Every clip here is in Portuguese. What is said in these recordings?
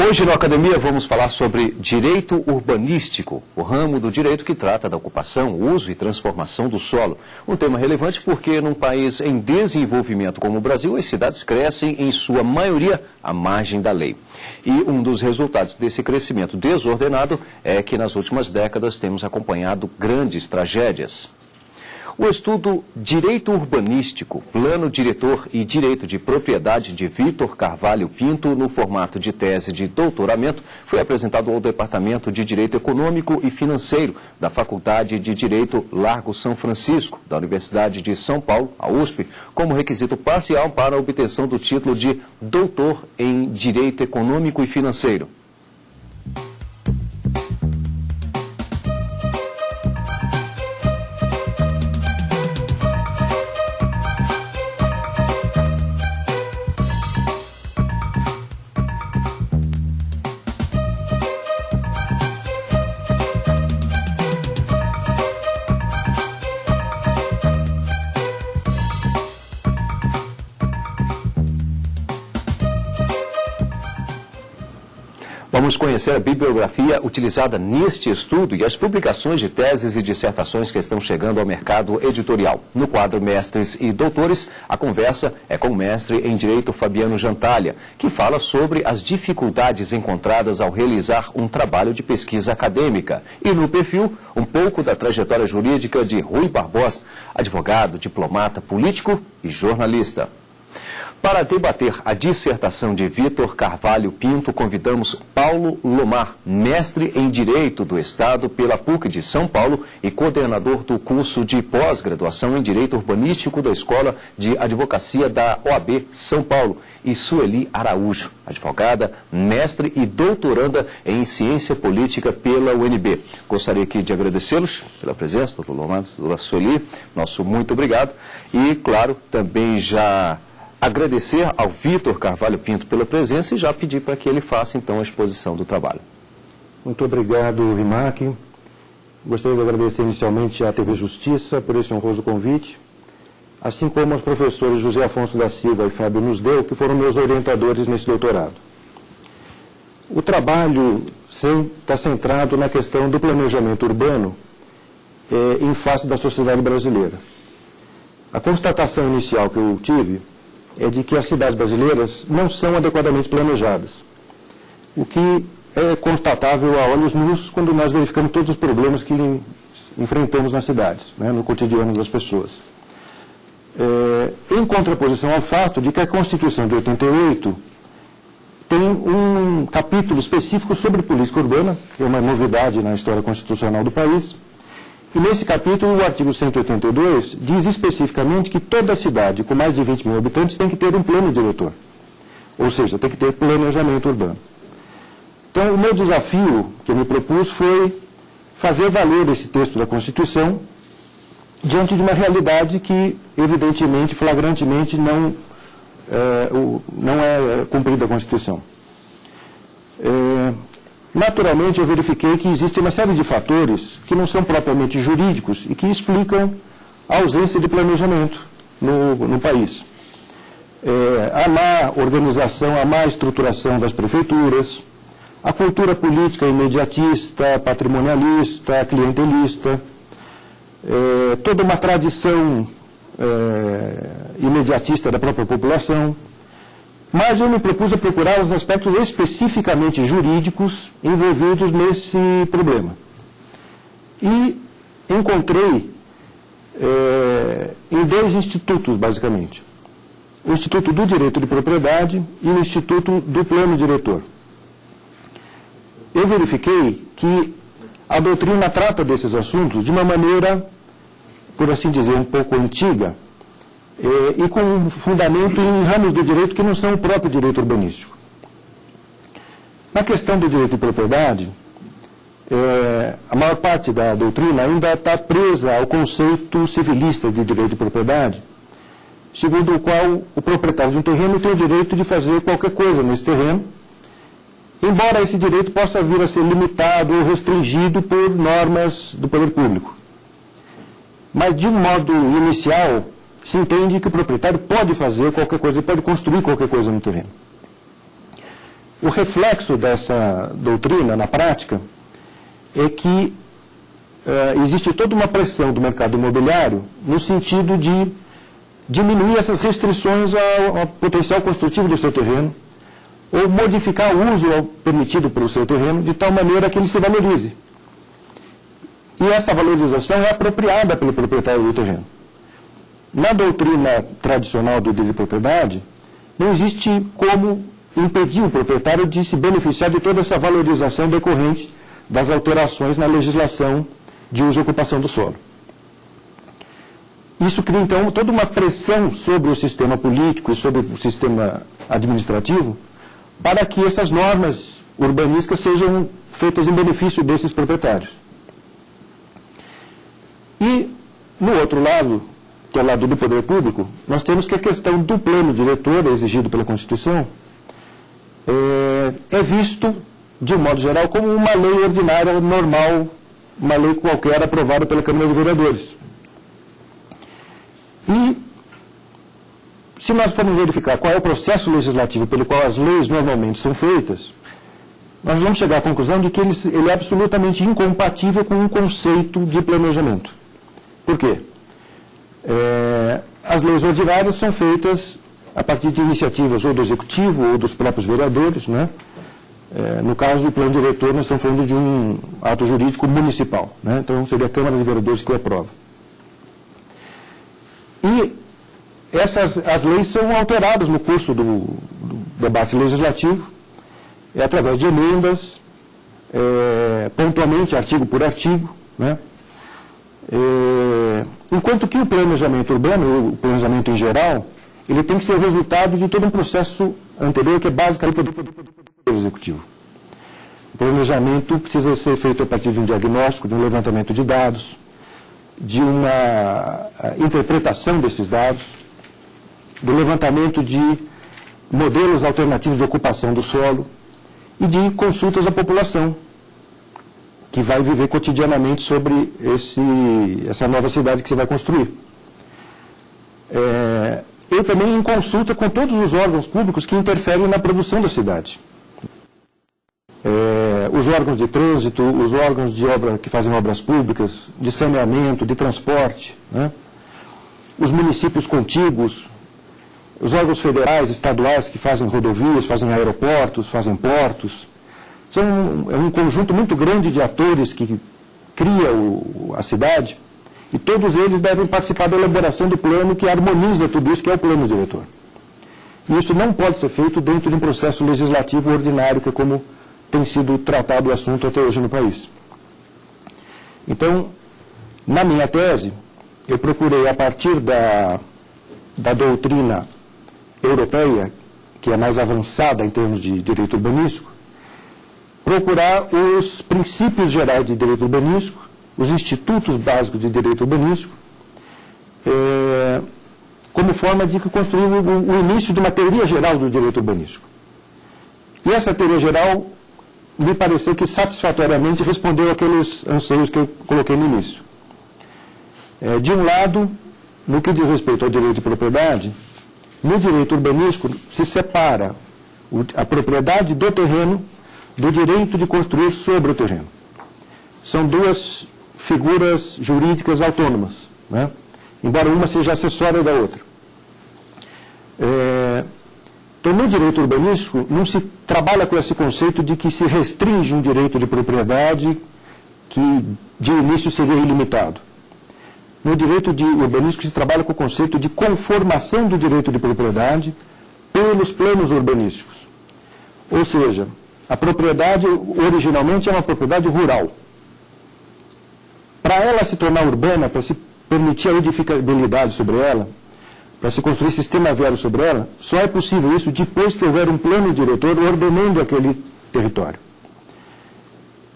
Hoje na Academia vamos falar sobre direito urbanístico, o ramo do direito que trata da ocupação, uso e transformação do solo. Um tema relevante porque num país em desenvolvimento como o Brasil, as cidades crescem em sua maioria à margem da lei. E um dos resultados desse crescimento desordenado é que nas últimas décadas temos acompanhado grandes tragédias. O estudo Direito Urbanístico, Plano Diretor e Direito de Propriedade de Vítor Carvalho Pinto, no formato de tese de doutoramento, foi apresentado ao Departamento de Direito Econômico e Financeiro da Faculdade de Direito Largo São Francisco, da Universidade de São Paulo, a USP, como requisito parcial para a obtenção do título de doutor em Direito Econômico e Financeiro. Vamos conhecer a bibliografia utilizada neste estudo e as publicações de teses e dissertações que estão chegando ao mercado editorial. No quadro Mestres e Doutores, a conversa é com o mestre em Direito Fabiano Jantalha, que fala sobre as dificuldades encontradas ao realizar um trabalho de pesquisa acadêmica. E no perfil, um pouco da trajetória jurídica de Rui Barbosa, advogado, diplomata, político e jornalista. Para debater a dissertação de Vítor Carvalho Pinto, convidamos Paulo Lomar, mestre em Direito do Estado pela PUC de São Paulo e coordenador do curso de pós-graduação em Direito Urbanístico da Escola de Advocacia da OAB São Paulo, e Sueli Araújo, advogada, mestre e doutoranda em Ciência Política pela UNB. Gostaria aqui de agradecê-los pela presença, doutor Lomar, doutora Sueli, nosso muito obrigado, e, claro, também já agradecer ao Vítor Carvalho Pinto pela presença e já pedir para que ele faça, então, a exposição do trabalho. Muito obrigado, Rimac. Gostaria de agradecer inicialmente à TV Justiça por esse honroso convite, assim como aos professores José Afonso da Silva e Fábio Nusdeu, que foram meus orientadores nesse doutorado. O trabalho está centrado na questão do planejamento urbano em face da sociedade brasileira. A constatação inicial que eu tive é de que as cidades brasileiras não são adequadamente planejadas, o que é constatável a olhos nus quando nós verificamos todos os problemas que enfrentamos nas cidades, no cotidiano das pessoas. Em contraposição ao fato de que a Constituição de 88 tem um capítulo específico sobre política urbana, que é uma novidade na história constitucional do país. E nesse capítulo, o artigo 182 diz especificamente que toda cidade com mais de 20 mil habitantes tem que ter um plano diretor, ou seja, tem que ter planejamento urbano. Então, o meu desafio que eu me propus foi fazer valer esse texto da Constituição diante de uma realidade que, evidentemente, flagrantemente, não é cumprida a Constituição. Naturalmente, eu verifiquei que existe uma série de fatores que não são propriamente jurídicos e que explicam a ausência de planejamento no país. A má organização, a má estruturação das prefeituras, a cultura política imediatista, patrimonialista, clientelista, toda uma tradição imediatista da própria população. Mas eu me propus a procurar os aspectos especificamente jurídicos envolvidos nesse problema. E encontrei em dois institutos, basicamente. O Instituto do Direito de Propriedade e o Instituto do Plano Diretor. Eu verifiquei que a doutrina trata desses assuntos de uma maneira, por assim dizer, um pouco antiga, e com um fundamento em ramos do direito que não são o próprio direito urbanístico. Na questão do direito de propriedade, a maior parte da doutrina ainda está presa ao conceito civilista de direito de propriedade, segundo o qual o proprietário de um terreno tem o direito de fazer qualquer coisa nesse terreno, embora esse direito possa vir a ser limitado ou restringido por normas do poder público. Mas, de um modo inicial, se entende que o proprietário pode fazer qualquer coisa, ele pode construir qualquer coisa no terreno. O reflexo dessa doutrina, na prática, é que existe toda uma pressão do mercado imobiliário no sentido de diminuir essas restrições ao potencial construtivo do seu terreno, ou modificar o uso permitido pelo seu terreno, de tal maneira que ele se valorize. E essa valorização é apropriada pelo proprietário do terreno. Na doutrina tradicional do direito de propriedade, não existe como impedir o proprietário de se beneficiar de toda essa valorização decorrente das alterações na legislação de uso e ocupação do solo. Isso cria, então, toda uma pressão sobre o sistema político e sobre o sistema administrativo para que essas normas urbanísticas sejam feitas em benefício desses proprietários. E, no outro lado, que é o lado do poder público, nós temos que a questão do plano diretor, exigido pela Constituição, é visto, de um modo geral, como uma lei ordinária, normal, uma lei qualquer aprovada pela Câmara de Vereadores. E, se nós formos verificar qual é o processo legislativo pelo qual as leis normalmente são feitas, nós vamos chegar à conclusão de que ele é absolutamente incompatível com um conceito de planejamento. Por quê? As leis ordinárias são feitas a partir de iniciativas ou do Executivo ou dos próprios vereadores, né? No caso, o plano diretor, nós estamos falando de um ato jurídico municipal, né? Então, seria a Câmara de Vereadores que o aprova. E as leis são alteradas no curso do debate legislativo, através de emendas, pontualmente, artigo por artigo, né? Enquanto que o planejamento urbano, o planejamento em geral, ele tem que ser o resultado de todo um processo anterior que é basicamente do Poder Executivo. O planejamento precisa ser feito a partir de um diagnóstico, de um levantamento de dados, de uma interpretação desses dados, do levantamento de modelos alternativos de ocupação do solo e de consultas à população, que vai viver cotidianamente sobre essa nova cidade que você vai construir. E também em consulta com todos os órgãos públicos que interferem na produção da cidade. Os órgãos de trânsito, os órgãos de obra que fazem obras públicas, de saneamento, de transporte, né? Os municípios contíguos, os órgãos federais, estaduais que fazem rodovias, fazem aeroportos, fazem portos. É um conjunto muito grande de atores que cria a cidade, e todos eles devem participar da elaboração do plano que harmoniza tudo isso, que é o plano diretor. E isso não pode ser feito dentro de um processo legislativo ordinário, que é como tem sido tratado o assunto até hoje no país. Então, na minha tese, eu procurei, a partir da doutrina europeia, que é mais avançada em termos de direito urbanístico, procurar os princípios gerais de direito urbanístico, os institutos básicos de direito urbanístico, como forma de construir o início de uma teoria geral do direito urbanístico. E essa teoria geral me pareceu que satisfatoriamente respondeu àqueles anseios que eu coloquei no início. De um lado, no que diz respeito ao direito de propriedade, no direito urbanístico se separa a propriedade do terreno do direito de construir sobre o terreno. São duas figuras jurídicas autônomas, né? Embora uma seja acessória da outra. Então, no direito urbanístico, não se trabalha com esse conceito de que se restringe um direito de propriedade que, de início, seria ilimitado. No direito urbanístico, se trabalha com o conceito de conformação do direito de propriedade pelos planos urbanísticos. Ou seja, a propriedade, originalmente, é uma propriedade rural. Para ela se tornar urbana, para se permitir a edificabilidade sobre ela, para se construir sistema viário sobre ela, só é possível isso depois que houver um plano diretor ordenando aquele território.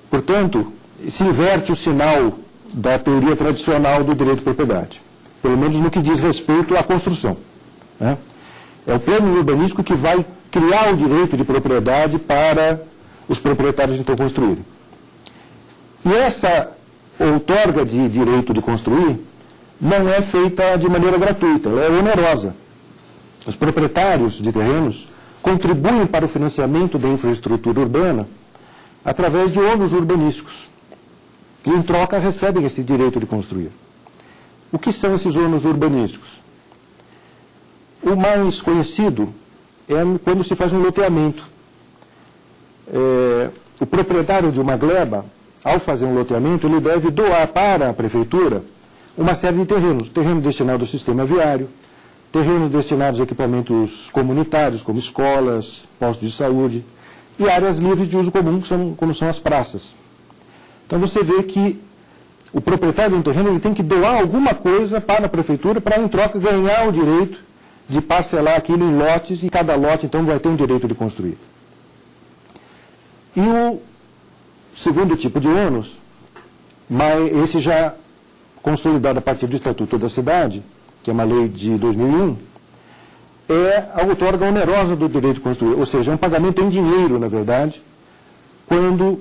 Portanto, se inverte o sinal da teoria tradicional do direito de propriedade, pelo menos no que diz respeito à construção, né? É o plano urbanístico que vai criar o direito de propriedade para os proprietários então construírem. E essa outorga de direito de construir não é feita de maneira gratuita, ela é onerosa. Os proprietários de terrenos contribuem para o financiamento da infraestrutura urbana através de ônus urbanísticos. E, em troca, recebem esse direito de construir. O que são esses ônus urbanísticos? O mais conhecido é quando se faz um loteamento. O proprietário de uma gleba, ao fazer um loteamento, ele deve doar para a prefeitura uma série de terrenos. Terrenos destinados ao sistema viário, terrenos destinados a equipamentos comunitários, como escolas, postos de saúde, e áreas livres de uso comum, como são as praças. Então você vê que o proprietário de um terreno ele tem que doar alguma coisa para a prefeitura para, em troca, ganhar o direito de parcelar aquilo em lotes, e cada lote, então, vai ter um direito de construir. E o segundo tipo de ônus, mas esse já consolidado a partir do Estatuto da Cidade, que é uma lei de 2001, é a outorga onerosa do direito de construir, ou seja, é um pagamento em dinheiro, na verdade, quando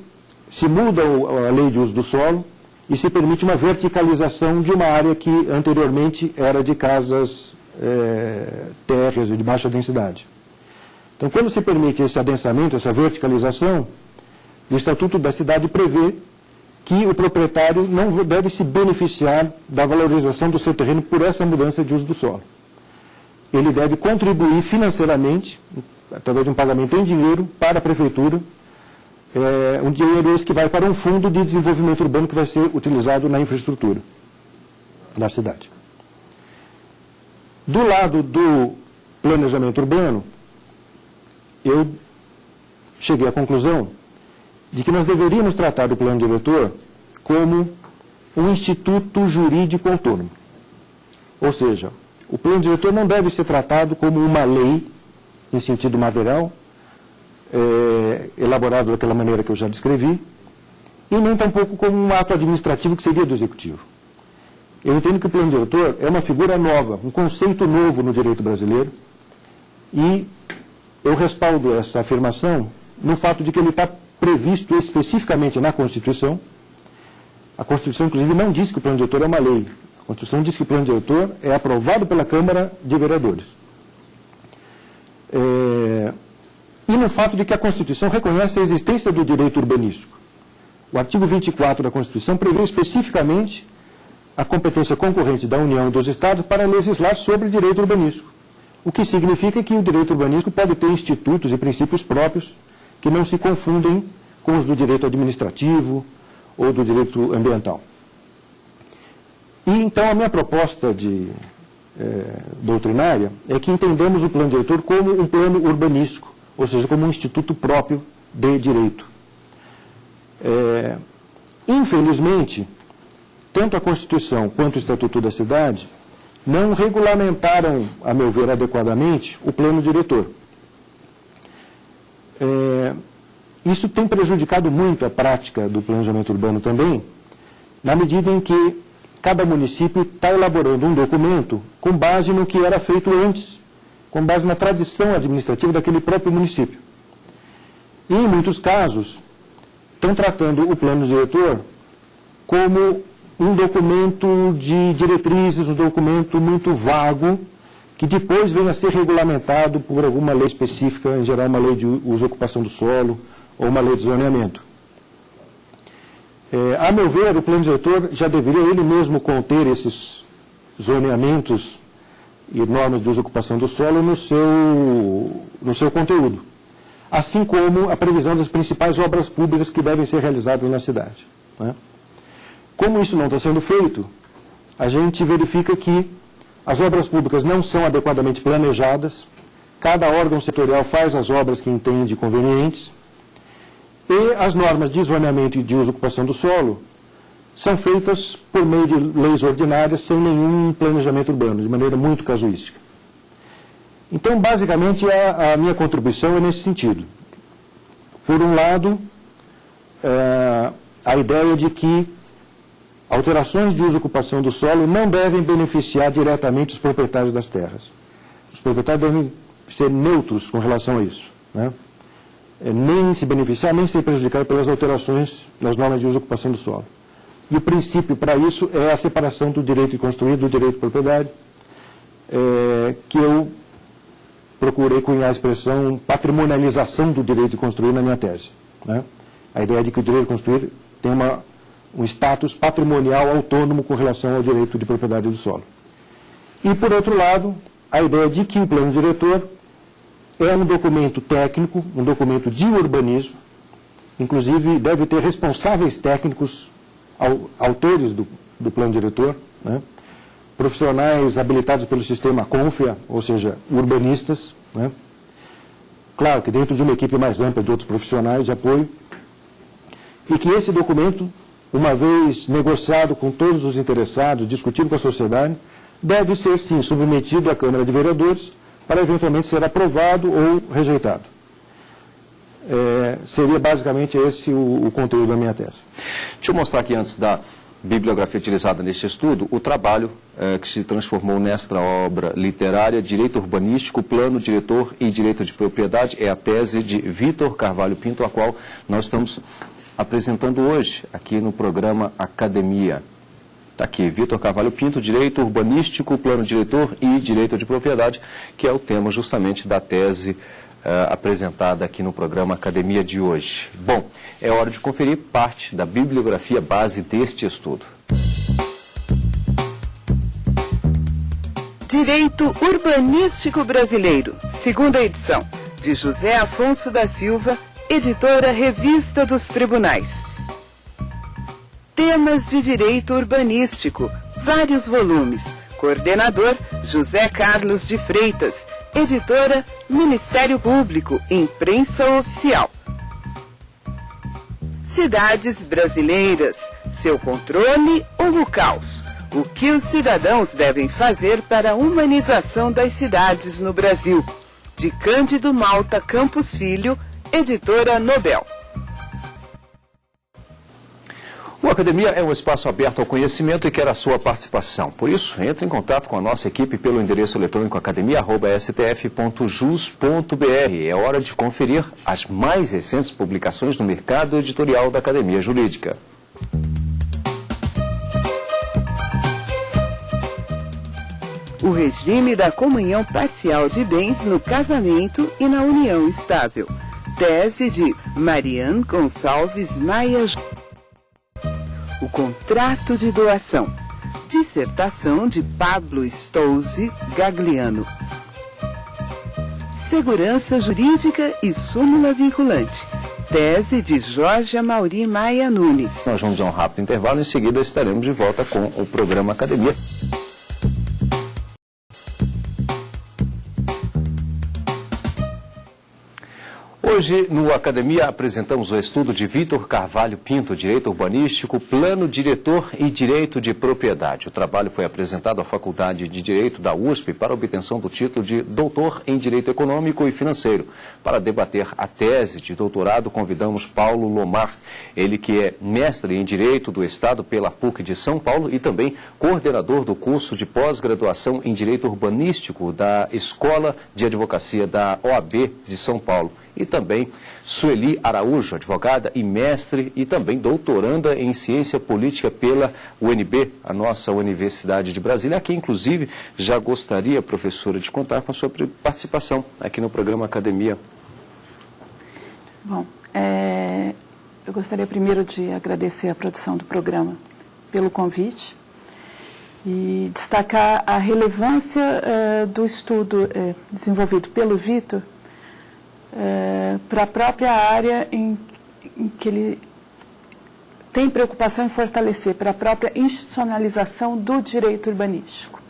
se muda a lei de uso do solo e se permite uma verticalização de uma área que anteriormente era de casas térreas de baixa densidade. Então, quando se permite esse adensamento, essa verticalização, o Estatuto da Cidade prevê que o proprietário não deve se beneficiar da valorização do seu terreno por essa mudança de uso do solo. Ele deve contribuir financeiramente, através de um pagamento em dinheiro, para a prefeitura, um dinheiro esse que vai para um fundo de desenvolvimento urbano que vai ser utilizado na infraestrutura da cidade. Do lado do planejamento urbano, eu cheguei à conclusão de que nós deveríamos tratar o plano diretor como um instituto jurídico autônomo. Ou seja, o plano diretor não deve ser tratado como uma lei, em sentido material, elaborado daquela maneira que eu já descrevi, e nem tampouco como um ato administrativo que seria do Executivo. Eu entendo que o plano diretor é uma figura nova, um conceito novo no direito brasileiro, e eu respaldo essa afirmação no fato de que ele está previsto especificamente na Constituição. A Constituição, inclusive, não diz que o plano diretor é uma lei. A Constituição diz que o plano diretor é aprovado pela Câmara de Vereadores. E no fato de que a Constituição reconhece a existência do direito urbanístico. O artigo 24 da Constituição prevê especificamente a competência concorrente da União e dos Estados para legislar sobre direito urbanístico. O que significa que o direito urbanístico pode ter institutos e princípios próprios que não se confundem com os do direito administrativo ou do direito ambiental. E então a minha proposta doutrinária é que entendamos o plano diretor como um plano urbanístico, ou seja, como um instituto próprio de direito. Infelizmente, tanto a Constituição quanto o Estatuto da Cidade não regulamentaram, a meu ver, adequadamente o plano diretor. Isso tem prejudicado muito a prática do planejamento urbano também, na medida em que cada município está elaborando um documento com base no que era feito antes, com base na tradição administrativa daquele próprio município. E, em muitos casos, estão tratando o plano diretor como um documento de diretrizes, um documento muito vago, que depois venha a ser regulamentado por alguma lei específica, em geral uma lei de uso e ocupação do solo, ou uma lei de zoneamento. A meu ver, o plano diretor já deveria ele mesmo conter esses zoneamentos e normas de uso e ocupação do solo no seu conteúdo, assim como a previsão das principais obras públicas que devem ser realizadas na cidade, né? Como isso não está sendo feito, a gente verifica que as obras públicas não são adequadamente planejadas, cada órgão setorial faz as obras que entende convenientes, e as normas de zoneamento e de uso e ocupação do solo são feitas por meio de leis ordinárias, sem nenhum planejamento urbano, de maneira muito casuística. Então, basicamente, a minha contribuição é nesse sentido. Por um lado, a ideia de que alterações de uso e ocupação do solo não devem beneficiar diretamente os proprietários das terras. Os proprietários devem ser neutros com relação a isso, né? Nem se beneficiar, nem ser prejudicado pelas alterações nas normas de uso e ocupação do solo. E o princípio para isso é a separação do direito de construir do direito de propriedade, que eu procurei cunhar a expressão patrimonialização do direito de construir na minha tese, né? A ideia de que o direito de construir tem um status patrimonial autônomo com relação ao direito de propriedade do solo. E, por outro lado, a ideia de que o plano diretor é um documento técnico, um documento de urbanismo, inclusive deve ter responsáveis técnicos, autores do plano diretor, né? Profissionais habilitados pelo sistema CONFIA, ou seja, urbanistas, né? Claro que dentro de uma equipe mais ampla de outros profissionais de apoio, e que esse documento, uma vez negociado com todos os interessados, discutido com a sociedade, deve ser, sim, submetido à Câmara de Vereadores para eventualmente ser aprovado ou rejeitado. Seria basicamente esse o conteúdo da minha tese. Deixa eu mostrar aqui, antes da bibliografia utilizada neste estudo, o trabalho que se transformou nesta obra literária, Direito Urbanístico, Plano Diretor e Direito de Propriedade. É a tese de Vítor Carvalho Pinto, a qual nós estamos apresentando hoje, aqui no programa Academia. Está aqui, Vítor Carvalho Pinto, Direito Urbanístico, Plano Diretor e Direito de Propriedade, que é o tema justamente da tese apresentada aqui no programa Academia de hoje. Bom, é hora de conferir parte da bibliografia base deste estudo. Direito Urbanístico Brasileiro, segunda edição, de José Afonso da Silva, editora Revista dos Tribunais. Temas de Direito Urbanístico, vários volumes. Coordenador, José Carlos de Freitas. Editora, Ministério Público, Imprensa Oficial. Cidades brasileiras, seu controle ou o caos? O que os cidadãos devem fazer para a humanização das cidades no Brasil? De Cândido Malta Campos Filho, editora Nobel. O Academia é um espaço aberto ao conhecimento e quer a sua participação. Por isso, entre em contato com a nossa equipe pelo endereço eletrônico academia@stf.jus.br. É hora de conferir as mais recentes publicações no mercado editorial da Academia Jurídica. O regime da comunhão parcial de bens no casamento e na união estável. Tese de Mariane Gonçalves Maia. O contrato de doação. Dissertação de Pablo Stolze Gagliano. Segurança jurídica e súmula vinculante. Tese de Jorge Amauri Maia Nunes. Nós vamos a um rápido intervalo e em seguida estaremos de volta com o programa Academia. Hoje, no Academia, apresentamos o estudo de Vítor Carvalho Pinto, Direito Urbanístico, Plano Diretor e Direito de Propriedade. O trabalho foi apresentado à Faculdade de Direito da USP para obtenção do título de Doutor em Direito Econômico e Financeiro. Para debater a tese de doutorado, convidamos Paulo Lomar, ele que é mestre em Direito do Estado pela PUC de São Paulo e também coordenador do curso de pós-graduação em Direito Urbanístico da Escola de Advocacia da OAB de São Paulo. E também Sueli Araújo, advogada e mestre e também doutoranda em Ciência Política pela UNB, a nossa Universidade de Brasília, aqui inclusive já gostaria, professora, de contar com a sua participação aqui no programa Academia. Bom, eu gostaria primeiro de agradecer a produção do programa pelo convite e destacar a relevância do estudo desenvolvido pelo Vítor para a própria área em que ele tem preocupação em fortalecer, para a própria institucionalização do direito urbanístico.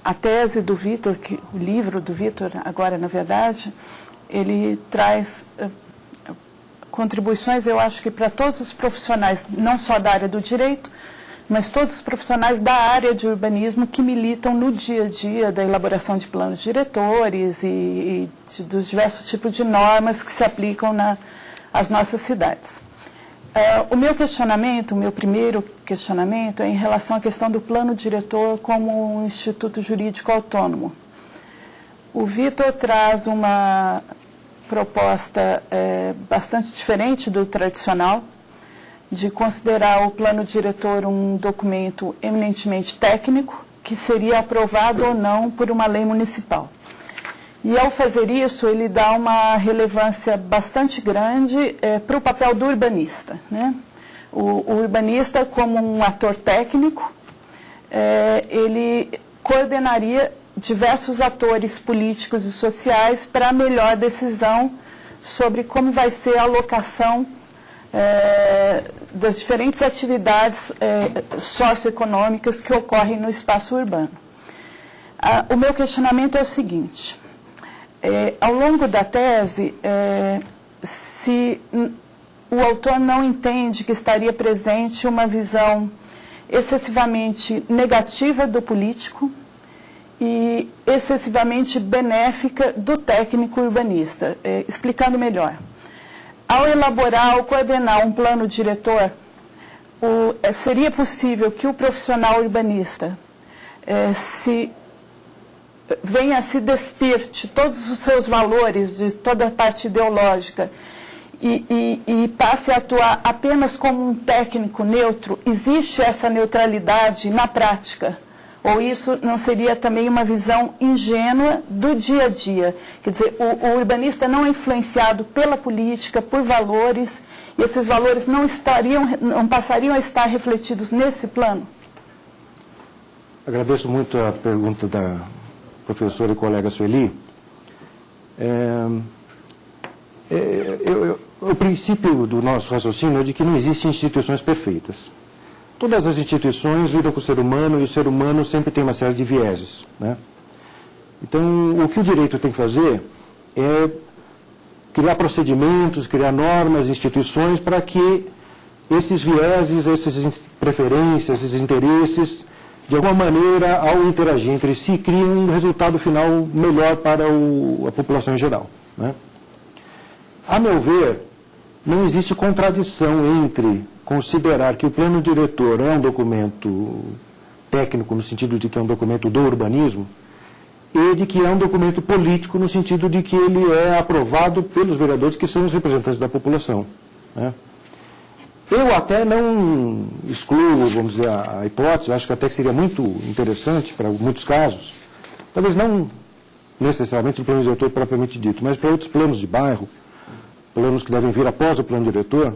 A tese do Vítor, o livro do Vítor, agora na verdade, ele traz contribuições, eu acho que para todos os profissionais, não só da área do direito, mas todos os profissionais da área de urbanismo que militam no dia a dia da elaboração de planos diretores e dos diversos tipos de normas que se aplicam às nossas cidades. O meu primeiro questionamento é em relação à questão do plano diretor como um instituto jurídico autônomo. O Vítor traz uma proposta bastante diferente do tradicional, de considerar o plano diretor um documento eminentemente técnico, que seria aprovado ou não por uma lei municipal. E ao fazer isso, ele dá uma relevância bastante grande para o papel do urbanista, né? O urbanista, como um ator técnico, ele coordenaria diversos atores políticos e sociais para a melhor decisão sobre como vai ser a alocação das diferentes atividades socioeconômicas que ocorrem no espaço urbano. O meu questionamento é o seguinte: ao longo da tese, se o autor não entende que estaria presente uma visão excessivamente negativa do político e excessivamente benéfica do técnico urbanista. Explicando melhor. Ao elaborar, ao coordenar um plano diretor, seria possível que o profissional urbanista venha a se despir de todos os seus valores, de toda a parte ideológica, e passe a atuar apenas como um técnico neutro? Existe essa neutralidade na prática? Ou isso não seria também uma visão ingênua do dia a dia? Quer dizer, o urbanista não é influenciado pela política, por valores, e esses valores não passariam a estar refletidos nesse plano? Agradeço muito a pergunta da professora e colega Sueli. O princípio do nosso raciocínio é de que não existem instituições perfeitas. Todas as instituições lidam com o ser humano, e o ser humano sempre tem uma série de vieses, né? Então, o que o direito tem que fazer é criar procedimentos, criar normas, instituições, para que esses vieses, essas preferências, esses interesses, de alguma maneira, ao interagir entre si, criem um resultado final melhor para a população em geral, né? A meu ver, não existe contradição entre considerar que o plano diretor é um documento técnico, no sentido de que é um documento do urbanismo, e de que é um documento político, no sentido de que ele é aprovado pelos vereadores, que são os representantes da população, né? Eu até não excluo, vamos dizer, a hipótese, acho que até que seria muito interessante para muitos casos, talvez não necessariamente o plano diretor propriamente dito, mas para outros planos de bairro, planos que devem vir após o plano diretor,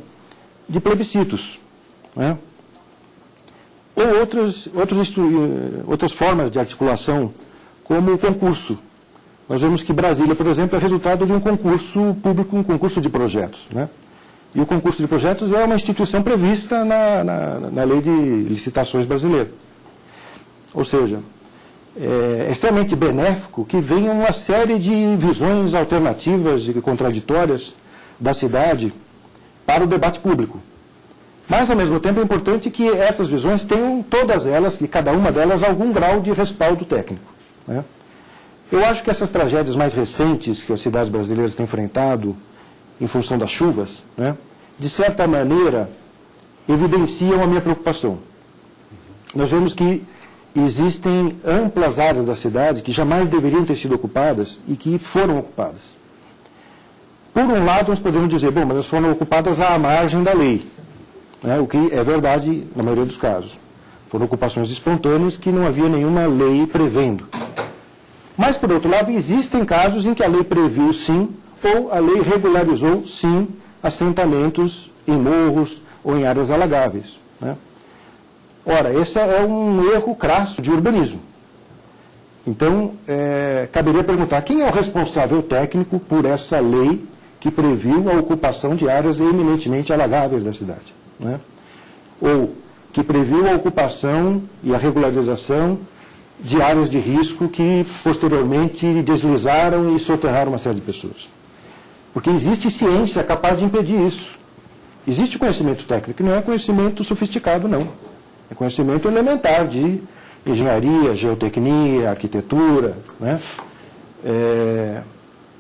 de plebiscitos, né? Ou outras formas de articulação, como o concurso. Nós vemos que Brasília, por exemplo, é resultado de um concurso público, um concurso de projetos, né? E o concurso de projetos é uma instituição prevista na lei de licitações brasileira. Ou seja, é extremamente benéfico que venha uma série de visões alternativas e contraditórias da cidade para o debate público. Mas, ao mesmo tempo, é importante que essas visões tenham, todas elas, e cada uma delas, algum grau de respaldo técnico, né? Eu acho que essas tragédias mais recentes que as cidades brasileiras têm enfrentado, em função das chuvas, né, de certa maneira, evidenciam a minha preocupação. Nós vemos que existem amplas áreas da cidade que jamais deveriam ter sido ocupadas e que foram ocupadas. Por um lado, nós podemos dizer, bom, mas elas foram ocupadas à margem da lei, né, o que é verdade na maioria dos casos. Foram ocupações espontâneas que não havia nenhuma lei prevendo. Mas, por outro lado, existem casos em que a lei previu, sim, ou a lei regularizou, sim, assentamentos em morros ou em áreas alagáveis, né? Ora, esse é um erro crasso de urbanismo. Então, caberia perguntar, quem é o responsável técnico por essa lei que previu a ocupação de áreas eminentemente alagáveis da cidade, né? Ou que previu a ocupação e a regularização de áreas de risco que, posteriormente, deslizaram e soterraram uma série de pessoas. Porque existe ciência capaz de impedir isso. Existe conhecimento técnico, não é conhecimento sofisticado, não. É conhecimento elementar de engenharia, geotecnia, arquitetura, né?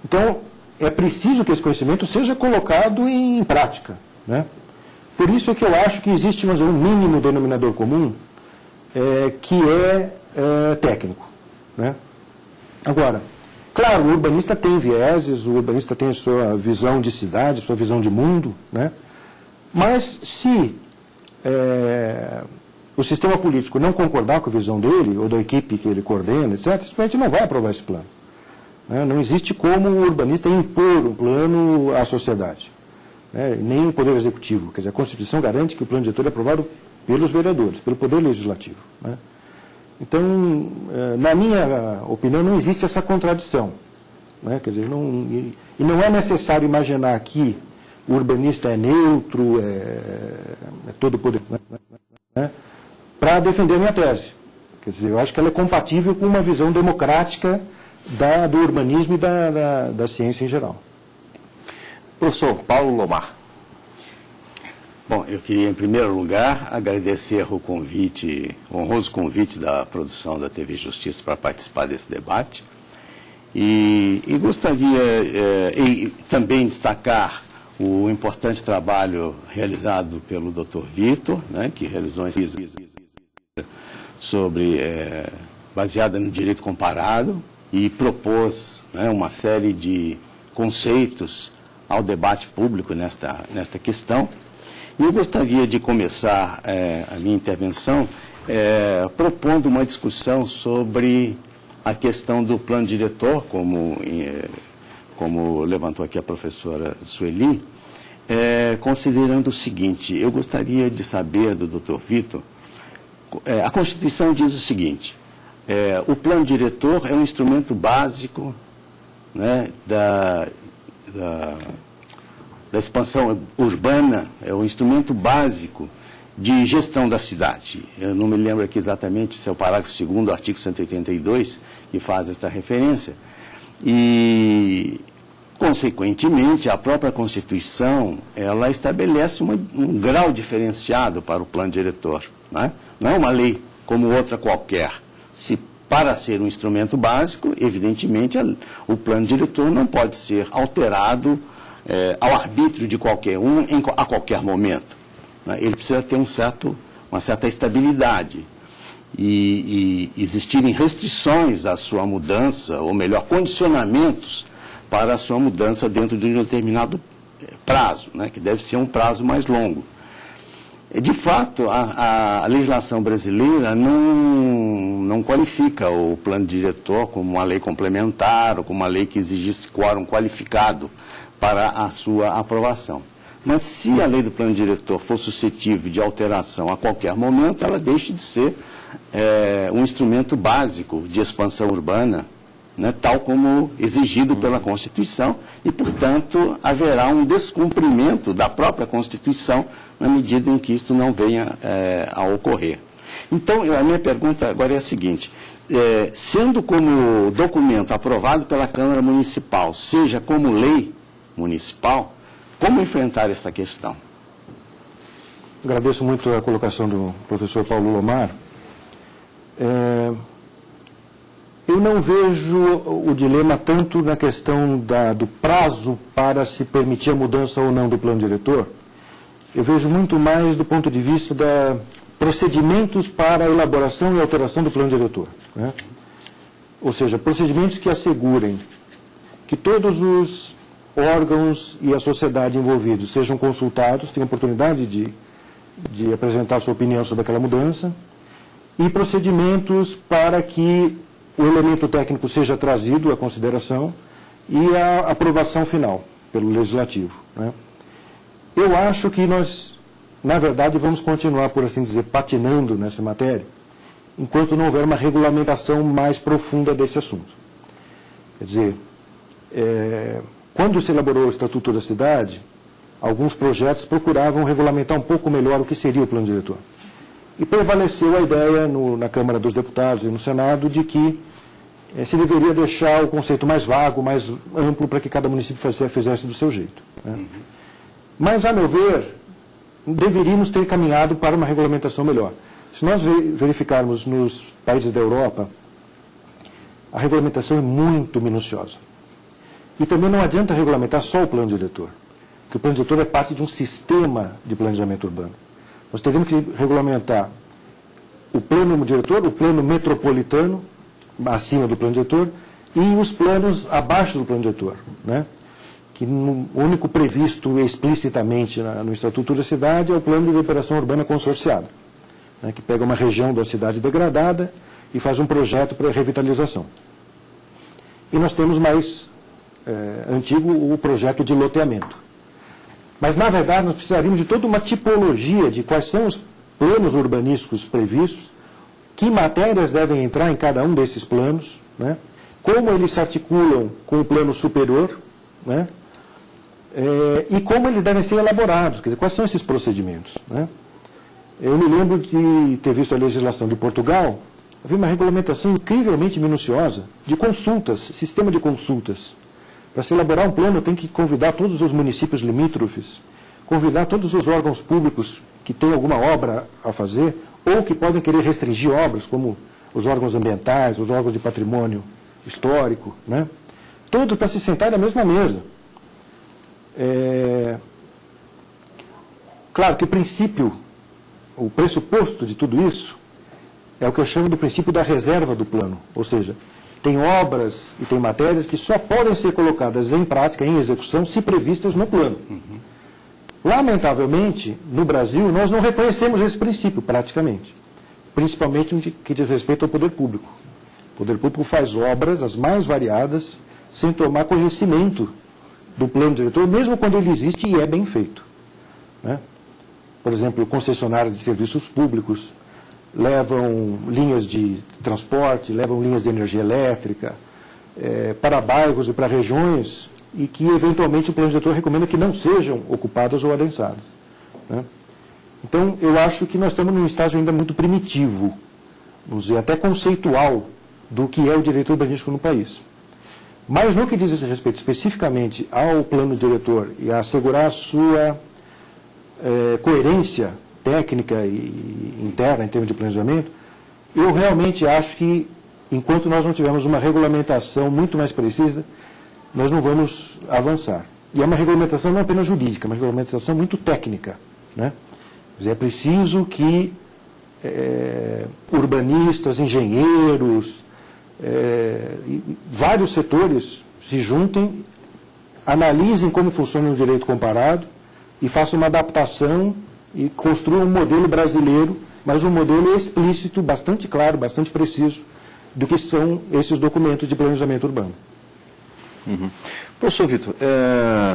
Então, é preciso que esse conhecimento seja colocado em prática, né? Por isso é que eu acho que existe um mínimo denominador comum que é técnico, né? Agora, claro, o urbanista tem vieses, o urbanista tem a sua visão de cidade, sua visão de mundo, né? Mas se o sistema político não concordar com a visão dele, ou da equipe que ele coordena, etc., simplesmente não vai aprovar esse plano. Não existe como o urbanista impor um plano à sociedade, nem o Poder Executivo. Quer dizer, a Constituição garante que o plano diretor é aprovado pelos vereadores, pelo Poder Legislativo. Então, na minha opinião, não existe essa contradição. Quer dizer, e não é necessário imaginar que o urbanista é neutro, é todo poder, para defender a minha tese. Quer dizer, eu acho que ela é compatível com uma visão democrática do urbanismo e da ciência em geral. Professor Paulo Lomar. Bom, eu queria, em primeiro lugar, agradecer o convite, o honroso convite da produção da TV Justiça para participar desse debate. E gostaria também destacar o importante trabalho realizado pelo Dr. Vitor, que realizou uma pesquisa baseada no direito comparado e propôs uma série de conceitos ao debate público nesta questão. E eu gostaria de começar a minha intervenção propondo uma discussão sobre a questão do plano diretor, como levantou aqui a professora Sueli, considerando o seguinte: eu gostaria de saber do Dr. Vitor, a Constituição diz o seguinte, o plano diretor é um instrumento básico da expansão urbana, é um instrumento básico de gestão da cidade. Eu não me lembro aqui exatamente se é o parágrafo 2º do artigo 182 que faz esta referência. E, consequentemente, a própria Constituição, ela estabelece um grau diferenciado para o plano diretor. Não é uma lei como outra qualquer. Para ser um instrumento básico, evidentemente, o plano diretor não pode ser alterado ao arbítrio de qualquer um a qualquer momento. Ele precisa ter uma certa estabilidade e existirem restrições à sua mudança, ou melhor, condicionamentos para a sua mudança dentro de um determinado prazo, que deve ser um prazo mais longo. De fato, a legislação brasileira não qualifica o plano diretor como uma lei complementar ou como uma lei que exigisse quórum qualificado para a sua aprovação. Mas se a lei do plano diretor for suscetível de alteração a qualquer momento, ela deixa de ser um instrumento básico de expansão urbana, tal como exigido pela Constituição, e, portanto, haverá um descumprimento da própria Constituição na medida em que isto não venha a ocorrer. Então, a minha pergunta agora é a seguinte: sendo como documento aprovado pela Câmara Municipal, seja como lei municipal, como enfrentar essa questão? Agradeço muito a colocação do professor Paulo Lomar. Eu não vejo o dilema tanto na questão do prazo para se permitir a mudança ou não do plano diretor. Eu vejo muito mais do ponto de vista de procedimentos para a elaboração e alteração do plano diretor. Ou seja, procedimentos que assegurem que todos os órgãos e a sociedade envolvidos sejam consultados, tenham oportunidade de apresentar sua opinião sobre aquela mudança, e procedimentos para que o elemento técnico seja trazido à consideração e a aprovação final pelo Legislativo. Eu acho que nós, na verdade, vamos continuar, por assim dizer, patinando nessa matéria, enquanto não houver uma regulamentação mais profunda desse assunto. Quer dizer, quando se elaborou o Estatuto da Cidade, alguns projetos procuravam regulamentar um pouco melhor o que seria o plano diretor. E prevaleceu a ideia na Câmara dos Deputados e no Senado de que se deveria deixar o conceito mais vago, mais amplo, para que cada município fizesse do seu jeito. Mas, a meu ver, deveríamos ter caminhado para uma regulamentação melhor. Se nós verificarmos nos países da Europa, a regulamentação é muito minuciosa. E também não adianta regulamentar só o plano diretor, porque o plano diretor é parte de um sistema de planejamento urbano. Nós teríamos que regulamentar o plano diretor, o plano metropolitano, acima do plano diretor, e os planos abaixo do plano diretor, que o único previsto explicitamente no Estatuto da Cidade é o plano de operação urbana consorciada. né, que pega uma região da cidade degradada e faz um projeto para revitalização. E nós temos mais antigo o projeto de loteamento. Mas, na verdade, nós precisaríamos de toda uma tipologia de quais são os planos urbanísticos previstos, que matérias devem entrar em cada um desses planos, né, como eles se articulam com o plano superior, né, e como eles devem ser elaborados, quer dizer, quais são esses procedimentos, né? Eu me lembro de ter visto a legislação de Portugal, havia uma regulamentação incrivelmente minuciosa de consultas, sistema de consultas. Para se elaborar um plano, tem que convidar todos os municípios limítrofes, convidar todos os órgãos públicos que têm alguma obra a fazer, ou que podem querer restringir obras, como os órgãos ambientais, os órgãos de patrimônio histórico, né? Todos para se sentar na mesma mesa. Claro que o pressuposto de tudo isso é o que eu chamo de princípio da reserva do plano, ou seja, tem obras e tem matérias que só podem ser colocadas em prática, em execução, se previstas no plano. Lamentavelmente, no Brasil, nós não reconhecemos esse princípio, praticamente, principalmente no que diz respeito ao poder público. O poder público faz obras, as mais variadas, sem tomar conhecimento do plano diretor, mesmo quando ele existe e é bem feito, né? Por exemplo, concessionários de serviços públicos levam linhas de transporte, levam linhas de energia elétrica para bairros e para regiões e que, eventualmente, o plano diretor recomenda que não sejam ocupadas ou adensadas, né? Então, eu acho que nós estamos num estágio ainda muito primitivo, vamos dizer, até conceitual, do que é o direito urbanístico no país. Mas, no que diz respeito especificamente ao plano diretor e a assegurar a sua coerência técnica e interna em termos de planejamento, eu realmente acho que, enquanto nós não tivermos uma regulamentação muito mais precisa, nós não vamos avançar. E é uma regulamentação não apenas jurídica, é uma regulamentação muito técnica, né? Quer dizer, é preciso que urbanistas, engenheiros, vários setores se juntem, analisem como funciona o direito comparado e façam uma adaptação e construam um modelo brasileiro, mas um modelo explícito, bastante claro, bastante preciso, do que são esses documentos de planejamento urbano. Professor Vitor,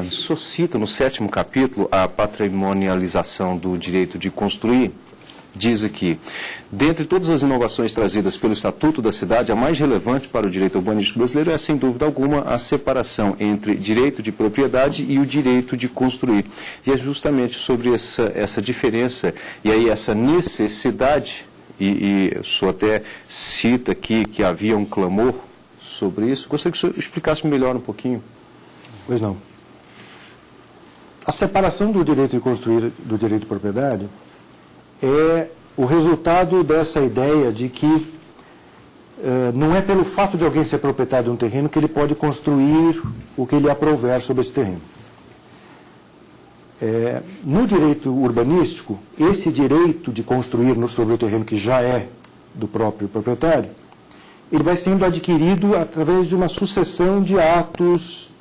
o senhor cita no 7º capítulo a patrimonialização do direito de construir. Diz aqui, dentre todas as inovações trazidas pelo Estatuto da Cidade, a mais relevante para o direito urbanístico brasileiro é, sem dúvida alguma, a separação entre direito de propriedade e o direito de construir. E é justamente sobre essa diferença e aí essa necessidade, e o senhor até cita aqui que havia um clamor sobre isso. Gostaria que o senhor explicasse melhor um pouquinho. Pois não. A separação do direito de construir do direito de propriedade é o resultado dessa ideia de que não é pelo fato de alguém ser proprietário de um terreno que ele pode construir o que lhe aprouver sobre esse terreno. No direito urbanístico, esse direito de construir sobre o terreno que já é do próprio proprietário, ele vai sendo adquirido através de uma sucessão de atos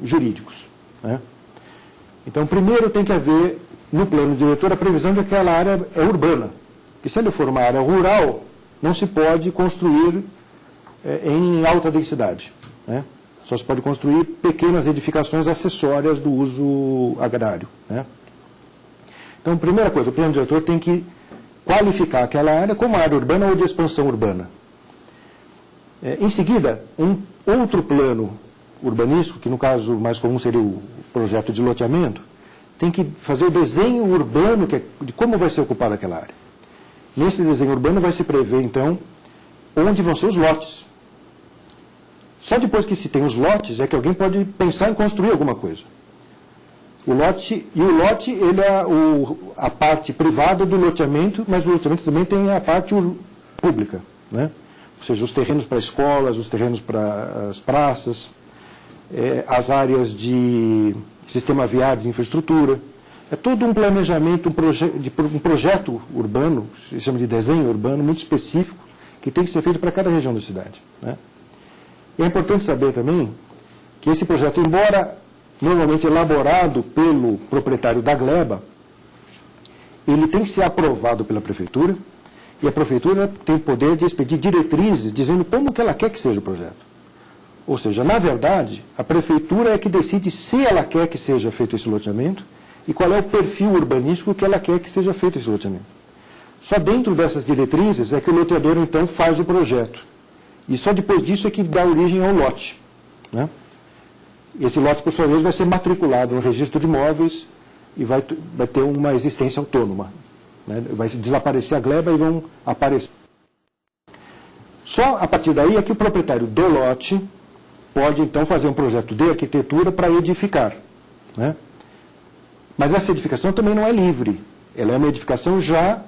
jurídicos, né? Então, primeiro tem que haver, no plano diretor, a previsão de que aquela área é urbana. E se ele for uma área rural, não se pode construir em alta densidade, né? Só se pode construir pequenas edificações acessórias do uso agrário, né? Então, primeira coisa, o plano diretor tem que qualificar aquela área como área urbana ou de expansão urbana. Em seguida, um outro plano urbanístico, que no caso mais comum seria o projeto de loteamento, tem que fazer o desenho urbano de como vai ser ocupada aquela área. Nesse desenho urbano vai se prever, então, onde vão ser os lotes. Só depois que se tem os lotes é que alguém pode pensar em construir alguma coisa. O lote ele é a parte privada do loteamento, mas o loteamento também tem a parte pública, né? Ou seja, os terrenos para escolas, os terrenos para as praças, as áreas de sistema viário de infraestrutura. É todo um planejamento, um projeto urbano, se chama de desenho urbano, muito específico, que tem que ser feito para cada região da cidade, né? E é importante saber também que esse projeto, embora normalmente elaborado pelo proprietário da gleba, ele tem que ser aprovado pela Prefeitura, e a Prefeitura tem o poder de expedir diretrizes dizendo como que ela quer que seja o projeto. Ou seja, na verdade, a Prefeitura é que decide se ela quer que seja feito esse loteamento e qual é o perfil urbanístico que ela quer que seja feito esse loteamento. Só dentro dessas diretrizes é que o loteador, então, faz o projeto. E só depois disso é que dá origem ao lote, né? Esse lote, por sua vez, vai ser matriculado no registro de imóveis e vai ter uma existência autônoma, né? Vai desaparecer a gleba e vão aparecer. Só a partir daí é que o proprietário do lote pode, então, fazer um projeto de arquitetura para edificar, né? Mas essa edificação também não é livre. Ela é uma edificação já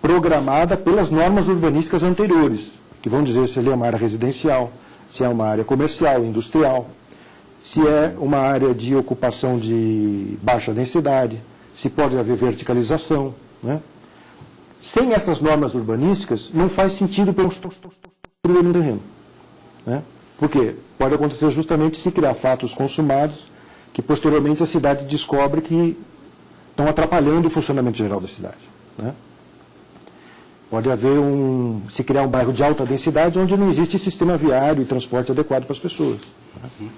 programada pelas normas urbanísticas anteriores, que vão dizer se ele é uma área residencial, se é uma área comercial, industrial, se é uma área de ocupação de baixa densidade, se pode haver verticalização, né? Sem essas normas urbanísticas, não faz sentido construir no terreno, né? Porque pode acontecer justamente se criar fatos consumados que posteriormente a cidade descobre que estão atrapalhando o funcionamento geral da cidade, né? Pode haver se criar um bairro de alta densidade onde não existe sistema viário e transporte adequado para as pessoas, né?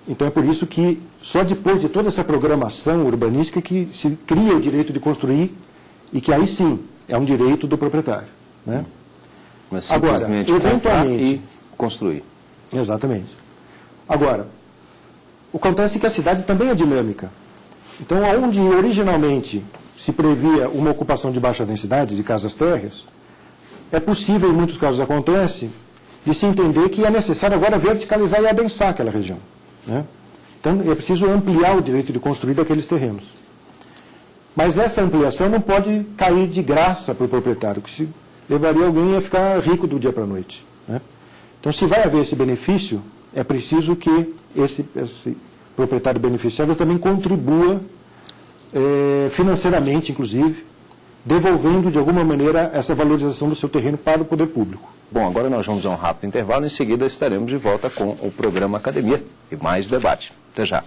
Então é por isso que só depois de toda essa programação urbanística que se cria o direito de construir e que aí sim é um direito do proprietário, né? Mas simplesmente agora, eventualmente e construir. Exatamente. Agora, acontece que a cidade também é dinâmica. Então, onde originalmente se previa uma ocupação de baixa densidade, de casas térreas, é possível, em muitos casos acontece, de se entender que é necessário agora verticalizar e adensar aquela região, né? Então, é preciso ampliar o direito de construir daqueles terrenos. Mas essa ampliação não pode cair de graça para o proprietário, que levaria alguém a ficar rico do dia para a noite, né? Então, se vai haver esse benefício, é preciso que esse proprietário beneficiário também contribua financeiramente, inclusive, devolvendo de alguma maneira essa valorização do seu terreno para o poder público. Bom, agora nós vamos a um rápido intervalo, em seguida estaremos de volta com o programa Academia e mais debate. Até já.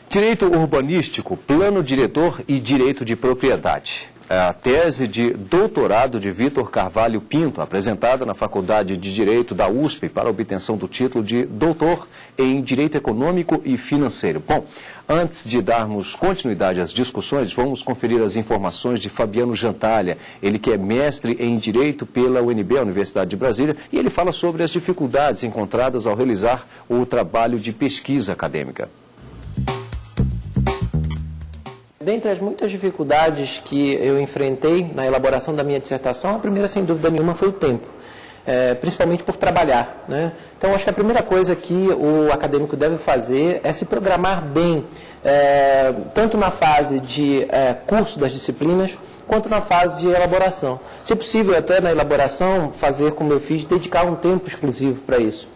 Direito urbanístico, plano diretor e direito de propriedade. A tese de doutorado de Vitor Carvalho Pinto, apresentada na Faculdade de Direito da USP para obtenção do título de doutor em Direito Econômico e Financeiro. Bom, antes de darmos continuidade às discussões, vamos conferir as informações de Fabiano Jantalha, ele que é mestre em Direito pela UNB, a Universidade de Brasília, e ele fala sobre as dificuldades encontradas ao realizar o trabalho de pesquisa acadêmica. Dentre as muitas dificuldades que eu enfrentei na elaboração da minha dissertação, a primeira, sem dúvida nenhuma, foi o tempo, principalmente por trabalhar, né? Então, acho que a primeira coisa que o acadêmico deve fazer é se programar bem, tanto na fase de curso das disciplinas, quanto na fase de elaboração. Se possível, até na elaboração, fazer como eu fiz, dedicar um tempo exclusivo para isso.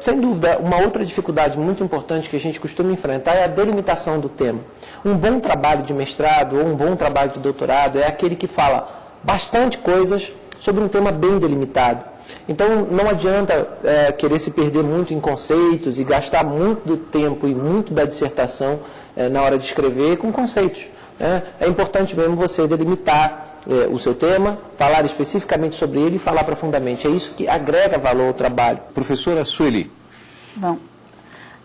Sem dúvida, uma outra dificuldade muito importante que a gente costuma enfrentar é a delimitação do tema. Um bom trabalho de mestrado ou um bom trabalho de doutorado é aquele que fala bastante coisas sobre um tema bem delimitado. Então, não adianta querer se perder muito em conceitos e gastar muito do tempo e muito da dissertação na hora de escrever com conceitos, né? É importante mesmo você delimitar o seu tema, falar especificamente sobre ele e falar profundamente. É isso que agrega valor ao trabalho. Professora Sueli. Bom,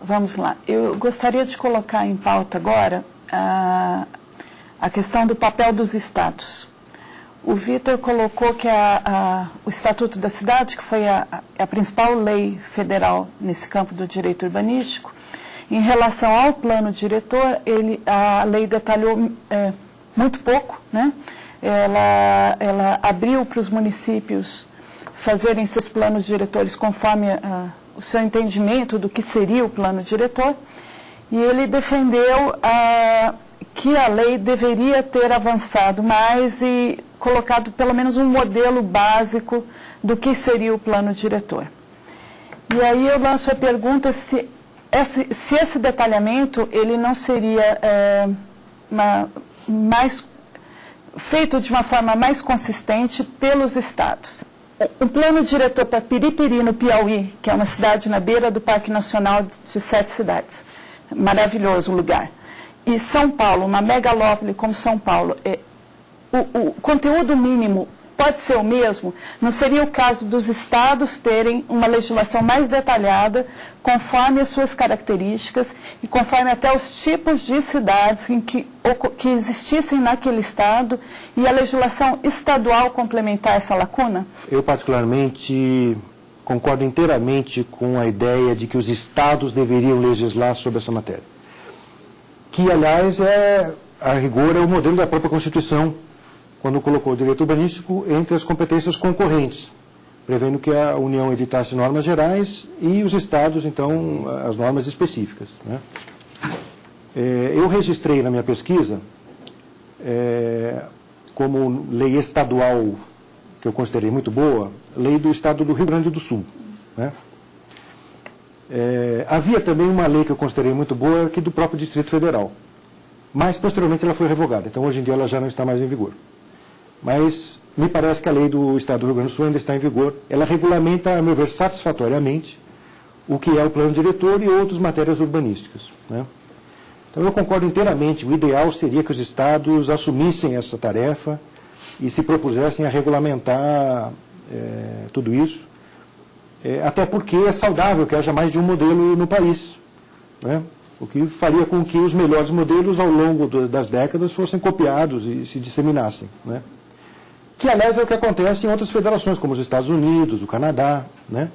vamos lá. Eu gostaria de colocar em pauta agora a questão do papel dos estados. O Vitor colocou que o Estatuto da Cidade, que foi a principal lei federal nesse campo do direito urbanístico, em relação ao plano diretor, a lei detalhou muito pouco, né? Ela abriu para os municípios fazerem seus planos diretores conforme o seu entendimento do que seria o plano diretor, e ele defendeu que a lei deveria ter avançado mais e colocado pelo menos um modelo básico do que seria o plano diretor. E aí eu lanço a pergunta se esse detalhamento ele não seria feito de uma forma mais consistente pelos estados. o plano diretor para Piripiri, no Piauí, que é uma cidade na beira do Parque Nacional de 7 cidades. Maravilhoso o lugar. E São Paulo, uma megalópole como São Paulo, o conteúdo mínimo pode ser o mesmo? Não seria o caso dos estados terem uma legislação mais detalhada, conforme as suas características e conforme até os tipos de cidades que existissem naquele estado, e a legislação estadual complementar essa lacuna? Eu, particularmente, concordo inteiramente com a ideia de que os estados deveriam legislar sobre essa matéria. Que, aliás, a rigor, é o modelo da própria Constituição, quando colocou o direito urbanístico entre as competências concorrentes, prevendo que a União editasse normas gerais e os estados, então, as normas específicas, né? Eu registrei na minha pesquisa, como lei estadual, que eu considerei muito boa, lei do estado do Rio Grande do Sul, né? Havia também uma lei que eu considerei muito boa, aqui do próprio Distrito Federal, mas posteriormente ela foi revogada, então hoje em dia ela já não está mais em vigor. Mas me parece que a lei do Estado do Rio Grande do Sul ainda está em vigor. Ela regulamenta, a meu ver, satisfatoriamente o que é o plano diretor e outras matérias urbanísticas, né? Então eu concordo inteiramente, o ideal seria que os estados assumissem essa tarefa e se propusessem a regulamentar tudo isso, até porque é saudável que haja mais de um modelo no país, né? O que faria com que os melhores modelos ao longo das décadas fossem copiados e se disseminassem, né? Que, aliás, é o que acontece em outras federações, como os Estados Unidos, o Canadá, né?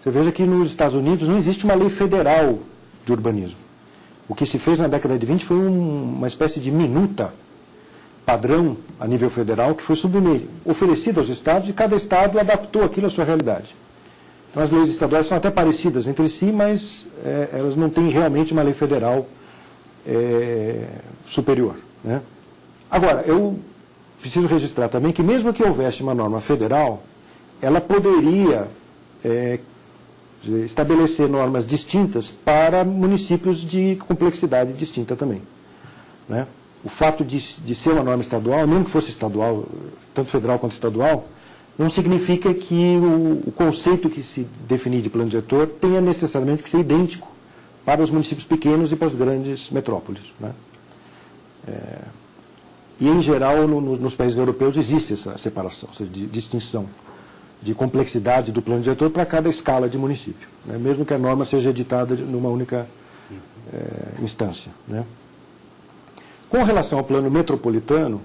Você veja que nos Estados Unidos não existe uma lei federal de urbanismo. O que se fez na década de 20 foi uma espécie de minuta padrão a nível federal que foi oferecida aos estados, e cada estado adaptou aquilo à sua realidade. Então, as leis estaduais são até parecidas entre si, mas elas não têm realmente uma lei federal superior, né? Agora, eu preciso registrar também que, mesmo que houvesse uma norma federal, ela poderia estabelecer normas distintas para municípios de complexidade distinta também, né? O fato de ser uma norma estadual, mesmo que fosse estadual, tanto federal quanto estadual, não significa que o conceito que se definir de plano diretor tenha necessariamente que ser idêntico para os municípios pequenos e para as grandes metrópoles, né? E, em geral, nos países europeus existe essa separação, essa distinção de complexidade do plano diretor para cada escala de município, né? Mesmo que a norma seja editada numa única instância, né? Com relação ao plano metropolitano,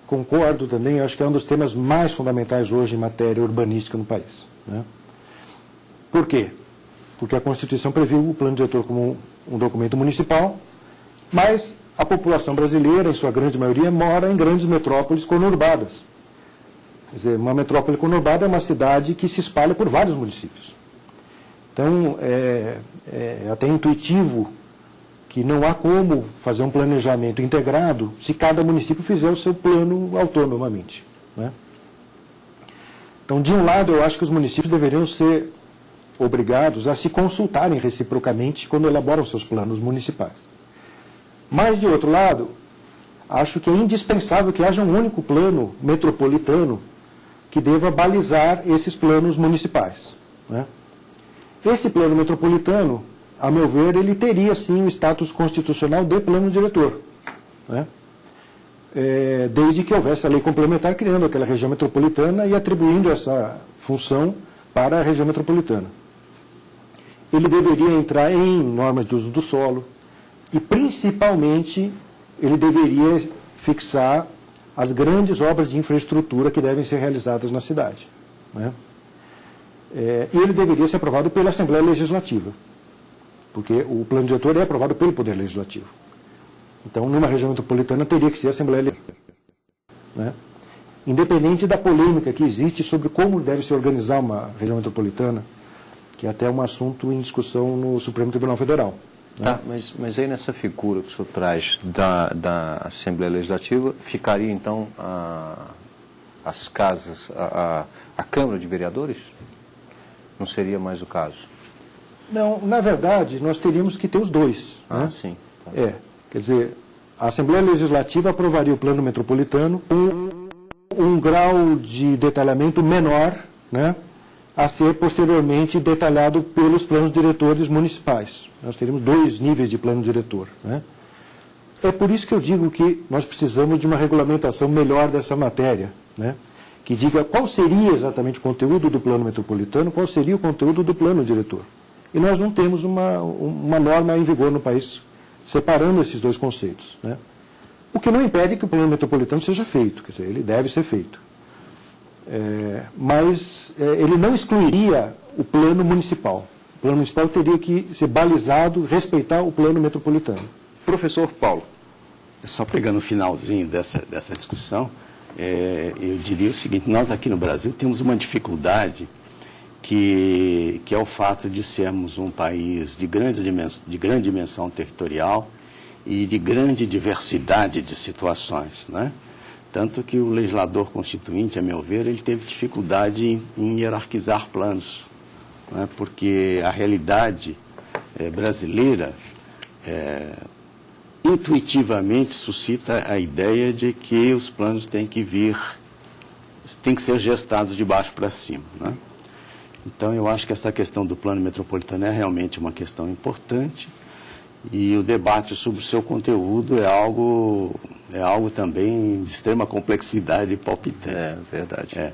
concordo também, acho que é um dos temas mais fundamentais hoje em matéria urbanística no país, né? Por quê? Porque a Constituição previu o plano diretor como um documento municipal, mas a população brasileira, em sua grande maioria, mora em grandes metrópoles conurbadas. Quer dizer, uma metrópole conurbada é uma cidade que se espalha por vários municípios. Então, é até intuitivo que não há como fazer um planejamento integrado se cada município fizer o seu plano autonomamente, né? Então, de um lado, eu acho que os municípios deveriam ser obrigados a se consultarem reciprocamente quando elaboram seus planos municipais. Mas, de outro lado, acho que é indispensável que haja um único plano metropolitano que deva balizar esses planos municipais, né? Esse plano metropolitano, a meu ver, ele teria, sim, o status constitucional de plano diretor, né? Desde que houvesse a lei complementar criando aquela região metropolitana e atribuindo essa função para a região metropolitana. Ele deveria entrar em normas de uso do solo e, principalmente, ele deveria fixar as grandes obras de infraestrutura que devem ser realizadas na cidade, né? E ele deveria ser aprovado pela Assembleia Legislativa, porque o plano diretor é aprovado pelo Poder Legislativo. Então, numa região metropolitana, teria que ser a Assembleia Legislativa, né? Independente da polêmica que existe sobre como deve se organizar uma região metropolitana, que é até um assunto em discussão no Supremo Tribunal Federal, né? Tá, mas aí nessa figura que o senhor traz da Assembleia Legislativa, ficaria então as casas, a Câmara de Vereadores? Não seria mais o caso? Não, na verdade, nós teríamos que ter os dois, né? Sim. Tá. Quer dizer, a Assembleia Legislativa aprovaria o plano metropolitano com um um grau de detalhamento menor, né, a ser posteriormente detalhado pelos planos diretores municipais. Nós teremos 2 níveis de plano diretor, né? É por isso que eu digo que nós precisamos de uma regulamentação melhor dessa matéria, né, que diga qual seria exatamente o conteúdo do plano metropolitano, qual seria o conteúdo do plano diretor. E nós não temos uma norma em vigor no país separando esses 2 conceitos, né? O que não impede que o plano metropolitano seja feito, quer dizer, ele deve ser feito. Mas ele não excluiria o plano municipal. O plano municipal teria que ser balizado, respeitar o plano metropolitano. Professor Paulo. Só pegando o finalzinho dessa discussão, eu diria o seguinte: nós aqui no Brasil temos uma dificuldade que é o fato de sermos um país de grande dimensão territorial e de grande diversidade de situações, né? Tanto que o legislador constituinte, a meu ver, ele teve dificuldade em hierarquizar planos, né? Porque a realidade brasileira intuitivamente suscita a ideia de que os planos têm que ser gestados de baixo para cima, né? Então, eu acho que essa questão do plano metropolitano é realmente uma questão importante e o debate sobre o seu conteúdo é algo também de extrema complexidade e palpitante. É verdade.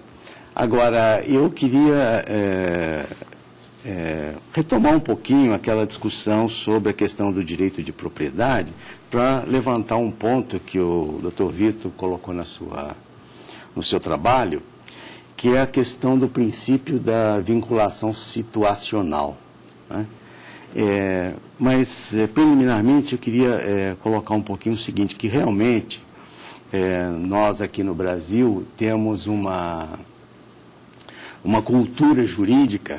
Agora, eu queria retomar um pouquinho aquela discussão sobre a questão do direito de propriedade para levantar um ponto que o Dr. Vitor colocou no seu trabalho, que é a questão do princípio da vinculação situacional, né? Mas, preliminarmente, eu queria colocar um pouquinho o seguinte, que realmente nós aqui no Brasil temos uma cultura jurídica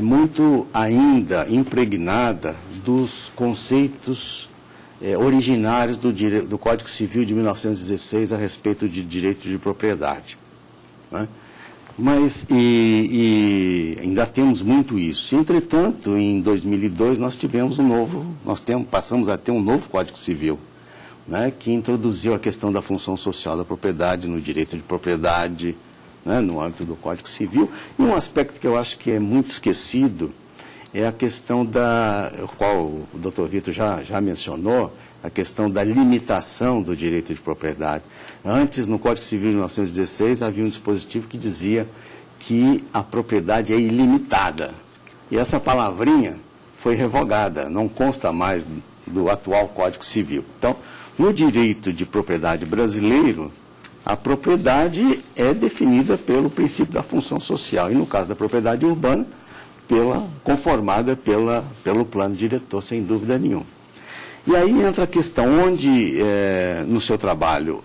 muito ainda impregnada dos conceitos originários do Código Civil de 1916 a respeito de direito de propriedade, né? Mas ainda temos muito isso. Entretanto, em 2002 nós passamos a ter um novo Código Civil, né, que introduziu a questão da função social da propriedade no direito de propriedade, né, no âmbito do Código Civil. E um aspecto que eu acho que é muito esquecido é a questão qual o Dr. Vitor já mencionou, a questão da limitação do direito de propriedade. Antes, no Código Civil de 1916, havia um dispositivo que dizia que a propriedade é ilimitada. E essa palavrinha foi revogada, não consta mais do atual Código Civil. Então, no direito de propriedade brasileiro, a propriedade é definida pelo princípio da função social. E no caso da propriedade urbana, conformada pelo plano diretor, sem dúvida nenhuma. E aí entra a questão onde, no seu trabalho,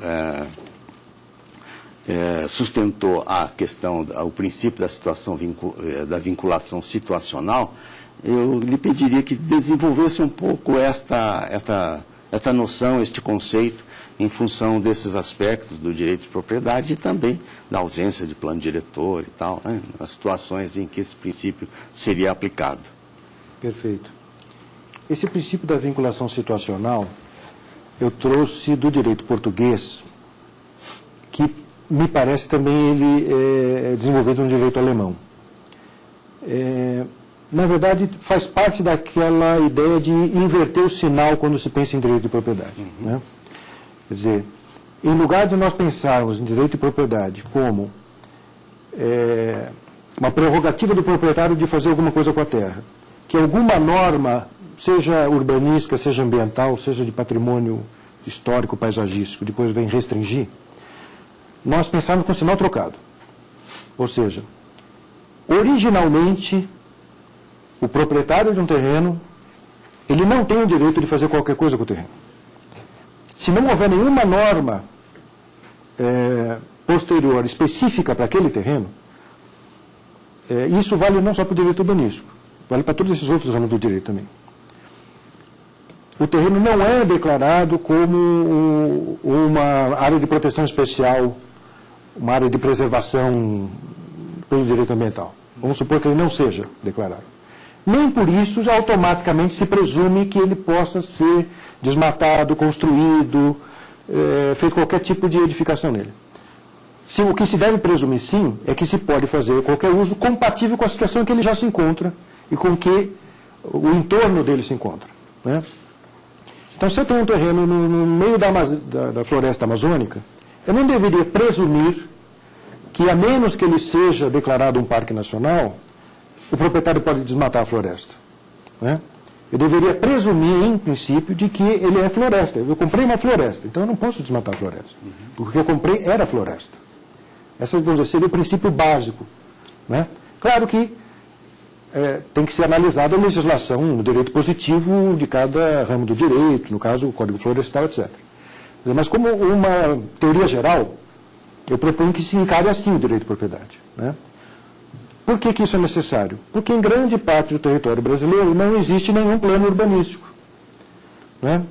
sustentou a questão, o princípio da vinculação situacional. Eu lhe pediria que desenvolvesse um pouco esta noção, este conceito, em função desses aspectos do direito de propriedade e também da ausência de plano diretor e tal, né, as situações em que esse princípio seria aplicado. Perfeito. Esse princípio da vinculação situacional eu trouxe do direito português, que me parece também ele é desenvolvido no direito alemão. Na verdade, faz parte daquela ideia de inverter o sinal quando se pensa em direito de propriedade. Uhum. Né? Quer dizer, em lugar de nós pensarmos em direito de propriedade como uma prerrogativa do proprietário de fazer alguma coisa com a terra, que alguma norma, seja urbanística, seja ambiental, seja de patrimônio histórico, paisagístico, depois vem restringir, nós pensamos com sinal trocado. Ou seja, originalmente, o proprietário de um terreno, ele não tem o direito de fazer qualquer coisa com o terreno. Se não houver nenhuma norma posterior, específica para aquele terreno, isso vale não só para o direito urbanístico, vale para todos esses outros ramos do direito também. O terreno não é declarado como uma área de proteção especial, uma área de preservação pelo direito ambiental. Vamos supor que ele não seja declarado. Nem por isso já automaticamente se presume que ele possa ser desmatado, construído, feito qualquer tipo de edificação nele. o que se deve presumir, sim, é que se pode fazer qualquer uso compatível com a situação em que ele já se encontra e com que o entorno dele se encontra, né? Então, se eu tenho um terreno no meio da floresta amazônica, eu não deveria presumir que, a menos que ele seja declarado um parque nacional, o proprietário pode desmatar a floresta, né? Eu deveria presumir, em princípio, de que ele é floresta. Eu comprei uma floresta, então eu não posso desmatar a floresta, porque o que eu comprei era floresta. Esse, vamos dizer, seria o princípio básico, né? Claro que tem que ser analisada a legislação no direito positivo de cada ramo do direito, no caso, o Código Florestal, etc. Mas como uma teoria geral, eu proponho que se encare assim o direito de propriedade, né? Por que isso é necessário? Porque em grande parte do território brasileiro não existe nenhum plano urbanístico, né?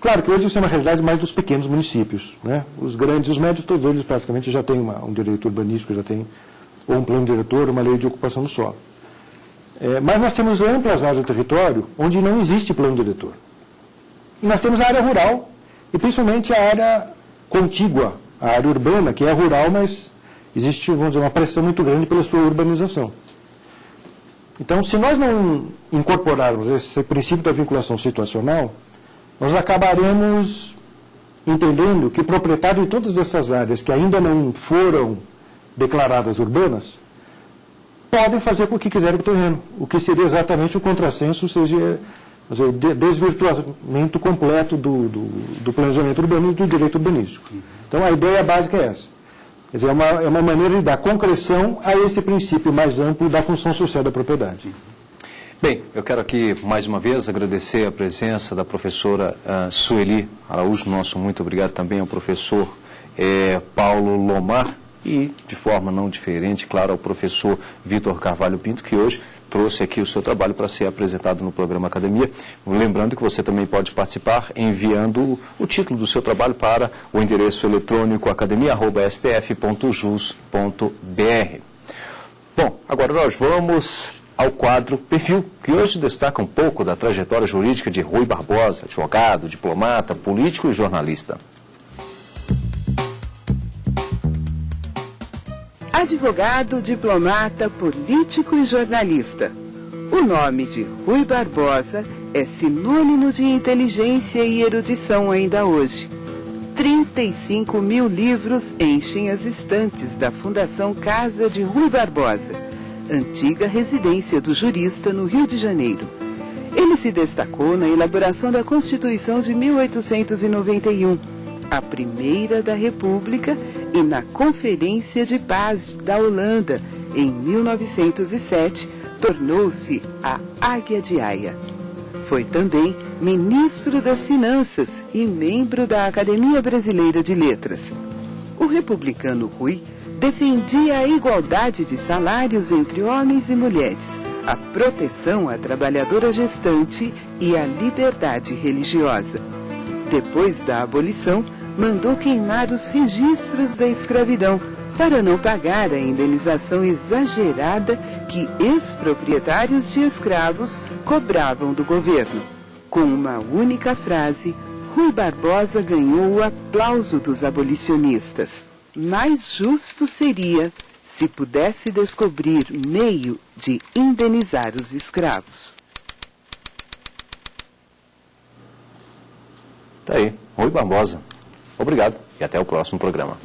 Claro que hoje isso é uma realidade mais dos pequenos municípios, né? Os grandes e os médios, todos eles praticamente já têm um direito urbanístico, já têm ou um plano diretor, uma lei de ocupação do solo. Mas nós temos amplas áreas do território onde não existe plano diretor. E nós temos a área rural, e principalmente a área contígua, a área urbana, que é rural, mas existe, vamos dizer, uma pressão muito grande pela sua urbanização. Então, se nós não incorporarmos esse princípio da vinculação situacional, nós acabaremos entendendo que o proprietário de todas essas áreas que ainda não foram declaradas urbanas podem fazer o que quiserem com o terreno, o que seria exatamente o contrassenso, ou seja, o desvirtuamento completo do planejamento urbano e do direito urbanístico. Então, a ideia básica é essa. Quer dizer, é uma maneira de dar concreção a esse princípio mais amplo da função social da propriedade. Bem, eu quero aqui, mais uma vez, agradecer a presença da professora Sueli Araújo. Nosso muito obrigado também ao professor Paulo Lomar e, de forma não diferente, claro, ao professor Vitor Carvalho Pinto, que hoje trouxe aqui o seu trabalho para ser apresentado no programa Academia. Lembrando que você também pode participar enviando o título do seu trabalho para o endereço eletrônico academia@stf.jus.br. Bom, agora nós vamos ao quadro Perfil, que hoje destaca um pouco da trajetória jurídica de Rui Barbosa, advogado, diplomata, político e jornalista. Advogado, diplomata, político e jornalista. O nome de Rui Barbosa é sinônimo de inteligência e erudição ainda hoje. 35 mil livros enchem as estantes da Fundação Casa de Rui Barbosa, antiga residência do jurista no Rio de Janeiro. Ele se destacou na elaboração da Constituição de 1891, a primeira da República, e na Conferência de Paz da Holanda, em 1907, tornou-se a Águia de Haia. Foi também ministro das Finanças e membro da Academia Brasileira de Letras. O republicano Rui defendia a igualdade de salários entre homens e mulheres, a proteção à trabalhadora gestante e a liberdade religiosa. Depois da abolição, mandou queimar os registros da escravidão para não pagar a indenização exagerada que ex-proprietários de escravos cobravam do governo. Com uma única frase, Rui Barbosa ganhou o aplauso dos abolicionistas. Mais justo seria se pudesse descobrir meio de indenizar os escravos. Tá aí, Rui Barbosa. Obrigado e até o próximo programa.